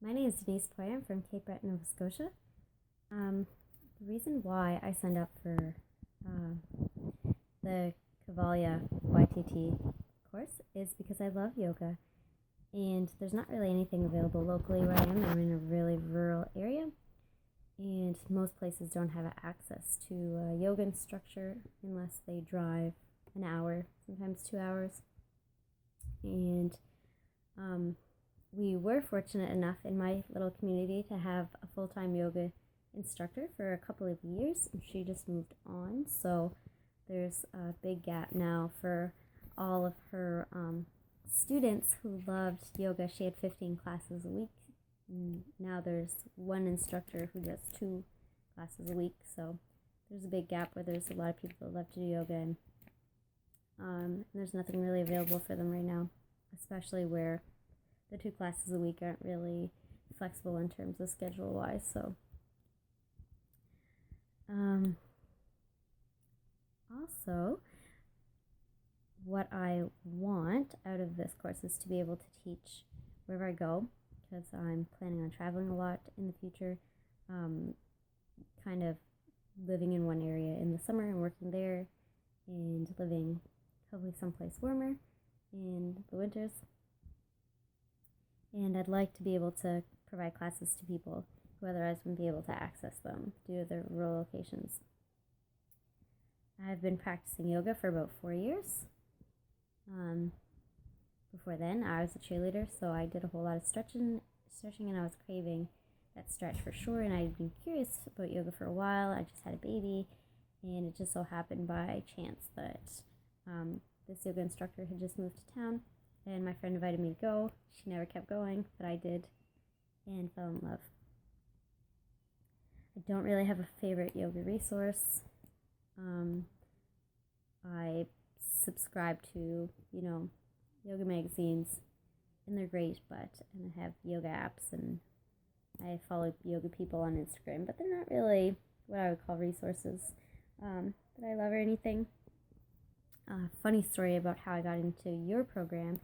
My name is Denise Poyer. I'm from Cape Breton, Nova Scotia. The reason why I signed up for the Cavalia YTT course is because I love yoga, and there's not really anything available locally where I am. I'm in a really rural area, and most places don't have access to a yoga instructor unless they drive an hour, sometimes 2 hours. And we were fortunate enough in my little community to have a full-time yoga instructor for a couple of years, and she just moved on. So there's a big gap now for all of her students who loved yoga. She had 15 classes a week. Now there's one instructor who does 2 classes a week. So there's a big gap where there's a lot of people that love to do yoga, and there's nothing really available for them right now, especially where the 2 classes a week aren't really flexible in terms of schedule-wise. So also, what I want out of this course is to be able to teach wherever I go, because I'm planning on traveling a lot in the future, kind of living in one area in the summer and working there, and living hopefully someplace warmer in the winters. And I'd like to be able to provide classes to people who otherwise wouldn't be able to access them due to their rural locations. I've been practicing yoga for about 4 years. Before then, I was a cheerleader, so I did a whole lot of stretching, and I was craving that stretch for sure. And I'd been curious about yoga for a while. I just had a baby, and it just so happened by chance that this yoga instructor had just moved to town, and my friend invited me to go. She never kept going, but I did, and fell in love. I don't really have a favorite yoga resource. I subscribe to, yoga magazines, and they're great, and I have yoga apps, and I follow yoga people on Instagram, but they're not really what I would call resources that I love or anything. Funny story about how I got into your program.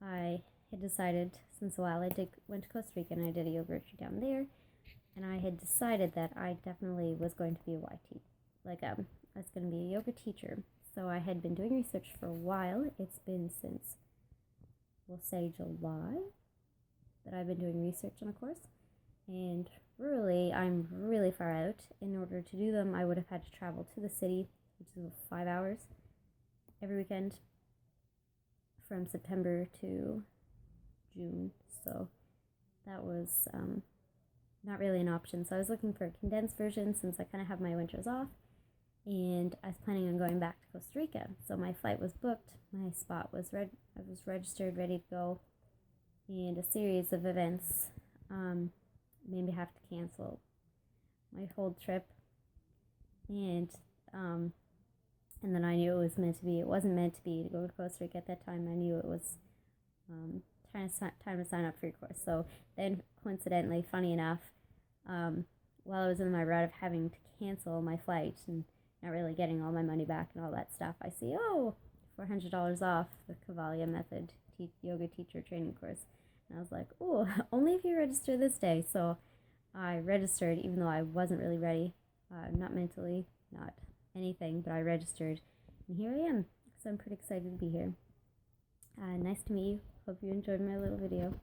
I had decided since a while, went to Costa Rica and I did a yoga retreat down there, and I had decided that I definitely was going to be a YT. I was going to be a yoga teacher. So I had been doing research for a while. It's been since, we'll say, July that I've been doing research on a course. And really, I'm really far out. In order to do them, I would have had to travel to the city, which is about 5 hours, every weekend from September to June. So that was not really an option. So I was looking for a condensed version since I kind of have my winters off. And I was planning on going back to Costa Rica. So my flight was booked, my spot was I was registered, ready to go, and a series of events made me have to cancel my whole trip. And then I knew it was meant to be. It wasn't meant to be to go to Costa Rica at that time. I knew it was time to sign up for your course. So then, coincidentally, funny enough, while I was in my route of having to cancel my flight and not really getting all my money back and all that stuff, I see, $400 off the Cavalia Method yoga teacher training course. And I was like, only if you register this day. So I registered, even though I wasn't really ready, not mentally, not anything, but I registered, and here I am. So I'm pretty excited to be here. Nice to meet you. Hope you enjoyed my little video.